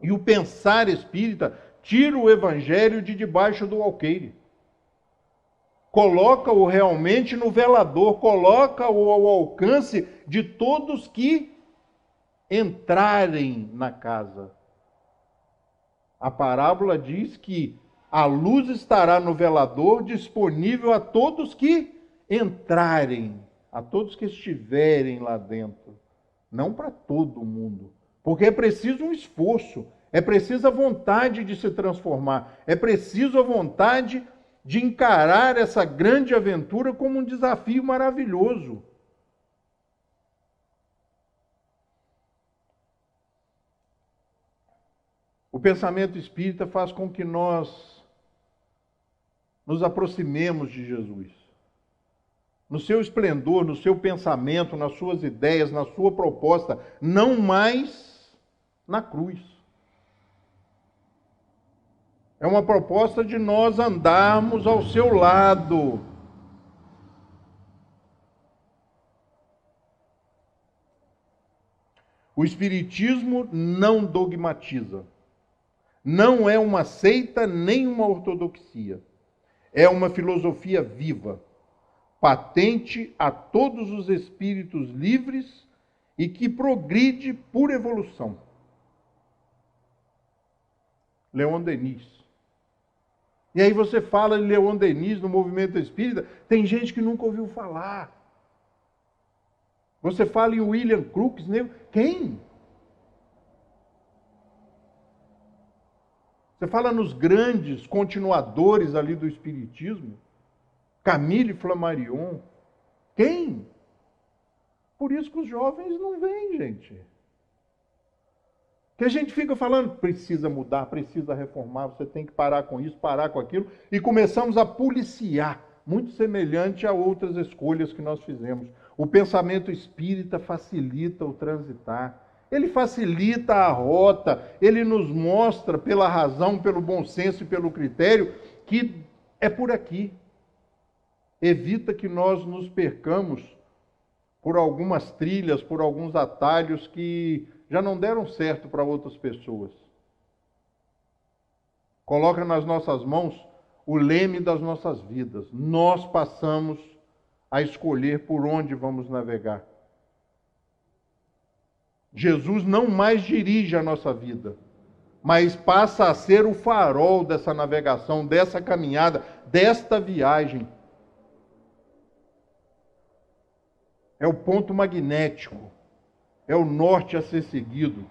e o pensar espírita tira o evangelho de debaixo do alqueire. Coloca-o realmente no velador, coloca-o ao alcance de todos que entrarem na casa. A parábola diz que A luz estará no velador, disponível a todos que entrarem, a todos que estiverem lá dentro. Não para todo mundo. Porque é preciso um esforço, é preciso a vontade de se transformar, é preciso a vontade de encarar essa grande aventura como um desafio maravilhoso. O pensamento espírita faz com que nós nos aproximemos de Jesus. No seu esplendor, no seu pensamento, nas suas ideias, na sua proposta, não mais na cruz. É uma proposta de nós andarmos ao seu lado. O Espiritismo não dogmatiza. Não é uma seita nem uma ortodoxia. É uma filosofia viva, patente a todos os espíritos livres e que progride por evolução. Leon Denis. E aí você fala de Leon Denis no movimento espírita, tem gente que nunca ouviu falar. Você fala em William Crookes, quem? Você fala nos grandes continuadores ali do espiritismo, Camille Flammarion, quem? Por isso que os jovens não vêm, gente. Que a gente fica falando, precisa mudar, precisa reformar, você tem que parar com isso, parar com aquilo, e começamos a policiar, muito semelhante a outras escolhas que nós fizemos. O pensamento espírita facilita o transitar, ele facilita a rota, ele nos mostra pela razão, pelo bom senso e pelo critério que é por aqui. Evita que nós nos percamos por algumas trilhas, por alguns atalhos que já não deram certo para outras pessoas. Coloca nas nossas mãos o leme das nossas vidas. Nós passamos a escolher por onde vamos navegar. Jesus não mais dirige a nossa vida, mas passa a ser o farol dessa navegação, dessa caminhada, desta viagem. É o ponto magnético, é o norte a ser seguido,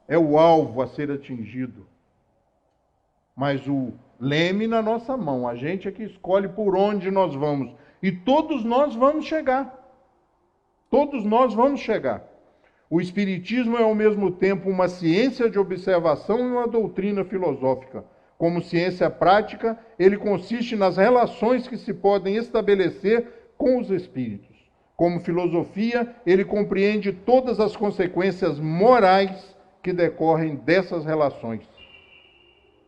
é o alvo a ser atingido. Mas o leme na nossa mão, a gente é que escolhe por onde nós vamos. E todos nós vamos chegar. Todos nós vamos chegar. O Espiritismo é ao mesmo tempo uma ciência de observação e uma doutrina filosófica. Como ciência prática, ele consiste nas relações que se podem estabelecer com os espíritos. Como filosofia, ele compreende todas as consequências morais que decorrem dessas relações.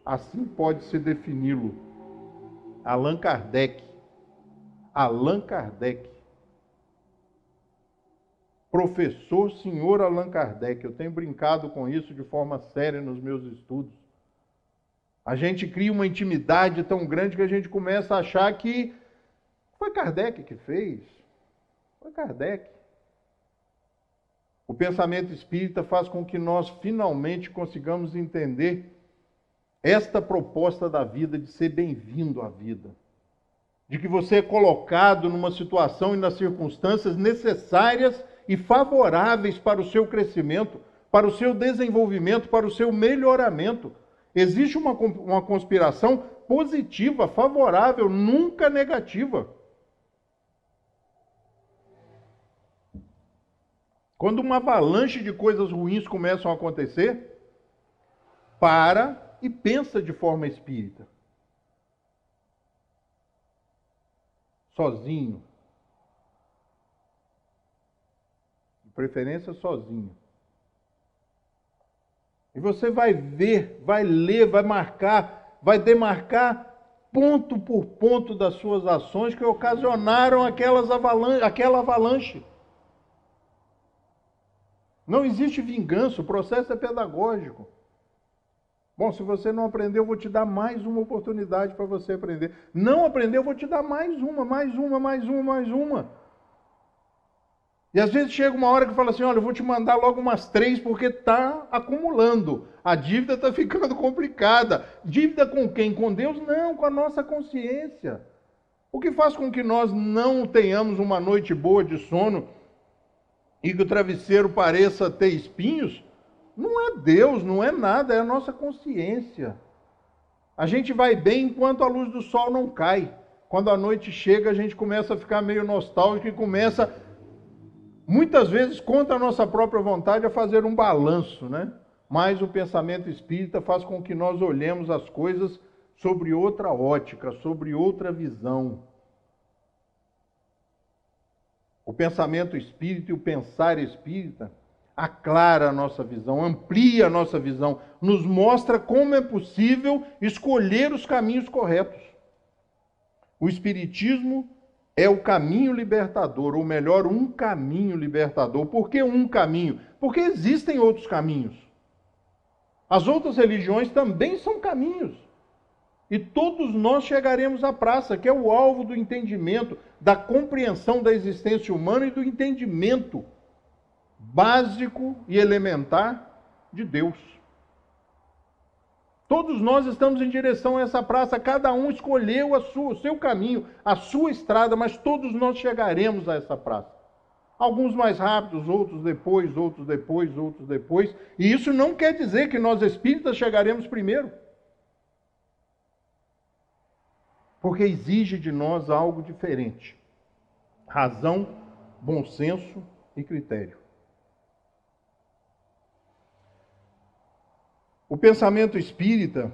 Assim pode-se defini-lo. Allan Kardec. Allan Kardec. Professor senhor Allan Kardec. Eu tenho brincado com isso de forma séria nos meus estudos. A gente cria uma intimidade tão grande que a gente começa a achar que foi Kardec que fez. Foi Kardec. O pensamento espírita faz com que nós finalmente consigamos entender esta proposta da vida de ser bem-vindo à vida. De que você é colocado numa situação e nas circunstâncias necessárias e favoráveis para o seu crescimento, para o seu desenvolvimento, para o seu melhoramento. Existe uma conspiração positiva, favorável, nunca negativa. Quando uma avalanche de coisas ruins começam a acontecer, para e pensa de forma espírita. Sozinho. De preferência sozinho. E você vai ver, vai ler, vai marcar, vai demarcar ponto por ponto das suas ações que ocasionaram aquela avalanche. Não existe vingança, o processo é pedagógico. Bom, se você não aprendeu, eu vou te dar mais uma oportunidade para você aprender. Não aprendeu, eu vou te dar mais uma. E às vezes chega uma hora que fala assim, olha, eu vou te mandar logo umas 3 porque está acumulando. A dívida está ficando complicada. Dívida com quem? Com Deus? Não, com a nossa consciência. O que faz com que nós não tenhamos uma noite boa de sono e que o travesseiro pareça ter espinhos, não é Deus, não é nada, é a nossa consciência. A gente vai bem enquanto a luz do sol não cai. Quando a noite chega, a gente começa a ficar meio nostálgico e começa, muitas vezes, contra a nossa própria vontade, a fazer um balanço, né? Mas o pensamento espírita faz com que nós olhemos as coisas sobre outra ótica, sobre outra visão. O pensamento espírita e o pensar espírita aclara a nossa visão, amplia a nossa visão, nos mostra como é possível escolher os caminhos corretos. O espiritismo é o caminho libertador, ou melhor, um caminho libertador. Por que um caminho? Porque existem outros caminhos. As outras religiões também são caminhos. E todos nós chegaremos à praça, que é o alvo do entendimento, da compreensão da existência humana e do entendimento básico e elementar de Deus. Todos nós estamos em direção a essa praça, cada um escolheu o seu caminho, a sua estrada, mas todos nós chegaremos a essa praça. Alguns mais rápidos, outros depois, outros depois, outros depois. E isso não quer dizer que nós espíritas chegaremos primeiro. Porque exige de nós algo diferente. Razão, bom senso e critério. O pensamento espírita,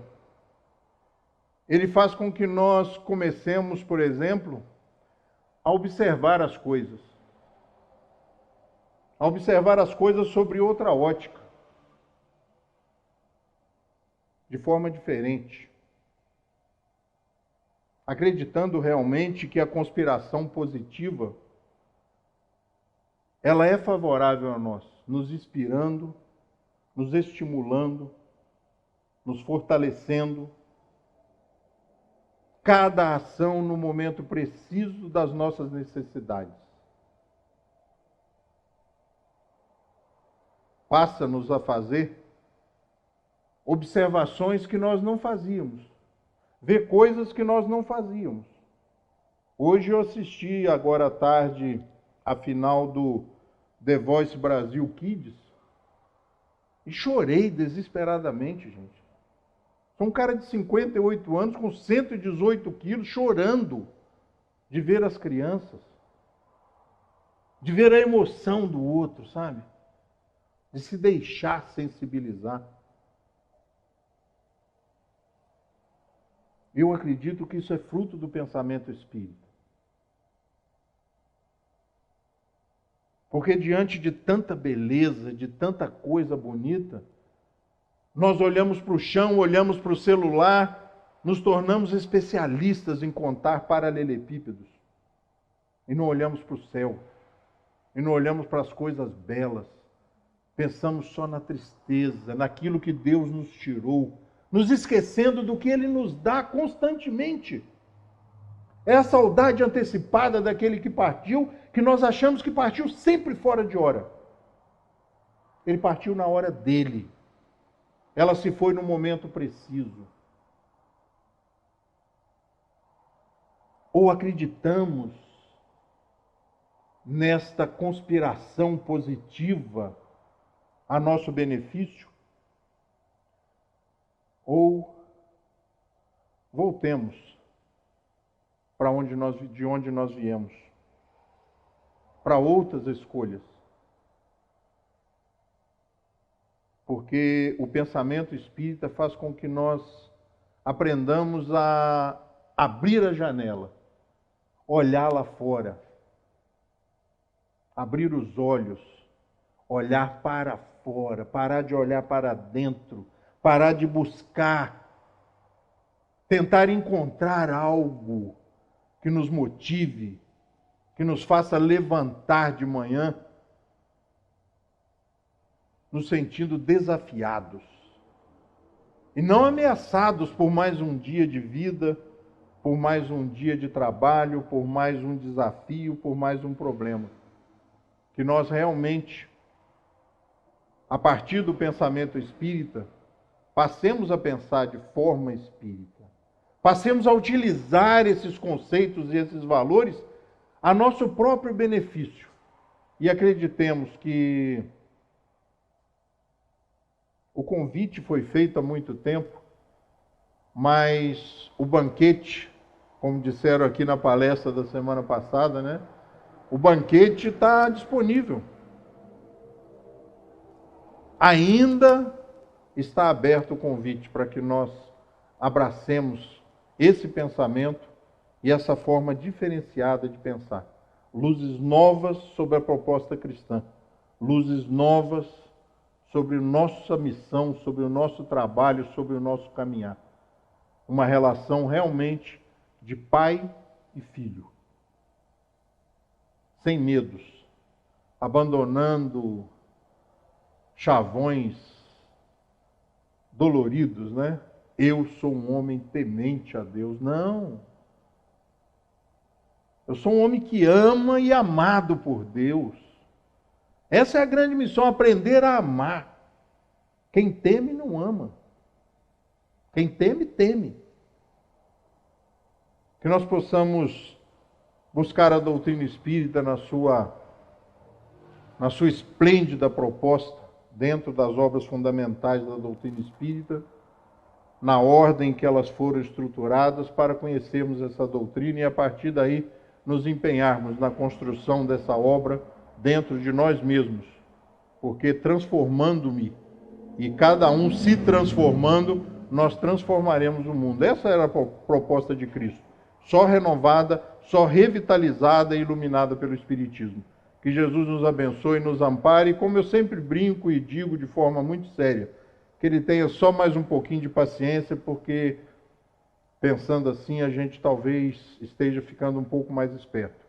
ele faz com que nós comecemos, por exemplo, a observar as coisas. A observar as coisas sobre outra ótica. De forma diferente. Acreditando realmente que a conspiração positiva, ela é favorável a nós, nos inspirando, nos estimulando, nos fortalecendo. Cada ação no momento preciso das nossas necessidades. Passa-nos a fazer observações que nós não fazíamos. Ver coisas que nós não fazíamos. Hoje eu assisti agora à tarde a final do The Voice Brasil Kids e chorei desesperadamente, gente. Sou um cara de 58 anos com 118 quilos chorando de ver as crianças, de ver a emoção do outro, sabe? De se deixar sensibilizar. Eu acredito que isso é fruto do pensamento espírita. Porque diante de tanta beleza, de tanta coisa bonita, nós olhamos para o chão, olhamos para o celular, nos tornamos especialistas em contar paralelepípedos. E não olhamos para o céu. E não olhamos para as coisas belas. Pensamos só na tristeza, naquilo que Deus nos tirou, nos esquecendo do que Ele nos dá constantemente. É a saudade antecipada daquele que partiu, que nós achamos que partiu sempre fora de hora. Ele partiu na hora dele. Ela se foi no momento preciso. Ou acreditamos nesta conspiração positiva a nosso benefício? Ou voltemos para de onde nós viemos, para outras escolhas. Porque o pensamento espírita faz com que nós aprendamos a abrir a janela, olhar lá fora, abrir os olhos, olhar para fora, parar de olhar para dentro, parar de buscar, tentar encontrar algo que nos motive, que nos faça levantar de manhã, nos sentindo desafiados. E não ameaçados por mais um dia de vida, por mais um dia de trabalho, por mais um desafio, por mais um problema. que nós realmente, a partir do pensamento espírita, passemos a pensar de forma espírita. Passemos a utilizar esses conceitos e esses valores a nosso próprio benefício. E acreditemos que o convite foi feito há muito tempo, mas o banquete, como disseram aqui na palestra da semana passada, né? O banquete está disponível. Ainda está aberto o convite para que nós abracemos esse pensamento e essa forma diferenciada de pensar. Luzes novas sobre a proposta cristã. Luzes novas sobre nossa missão, sobre o nosso trabalho, sobre o nosso caminhar. Uma relação realmente de pai e filho. Sem medos. Abandonando chavões doloridos, né? Eu sou um homem temente a Deus. Não. Eu sou um homem que ama e amado por Deus. Essa é a grande missão, aprender a amar. Quem teme não ama. Quem teme, teme. Que nós possamos buscar a doutrina espírita na sua esplêndida proposta, dentro das obras fundamentais da doutrina espírita, na ordem que elas foram estruturadas, para conhecermos essa doutrina e a partir daí nos empenharmos na construção dessa obra dentro de nós mesmos, porque transformando-me e cada um se transformando, nós transformaremos o mundo. Essa era a proposta de Cristo, só renovada, só revitalizada e iluminada pelo Espiritismo. Que Jesus nos abençoe e nos ampare, e como eu sempre brinco e digo de forma muito séria, que Ele tenha só mais um pouquinho de paciência, porque pensando assim a gente talvez esteja ficando um pouco mais esperto.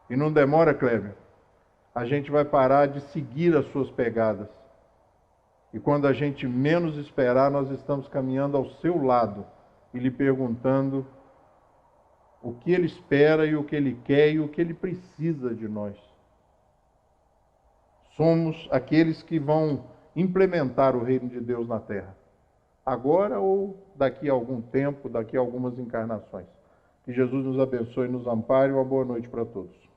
E não demora, Cléber, a gente vai parar de seguir as suas pegadas. E quando a gente menos esperar, nós estamos caminhando ao seu lado e lhe perguntando o que Ele espera e o que Ele quer e o que Ele precisa de nós. Somos aqueles que vão implementar o reino de Deus na Terra. Agora ou daqui a algum tempo, daqui a algumas encarnações. Que Jesus nos abençoe e nos ampare. Uma boa noite para todos.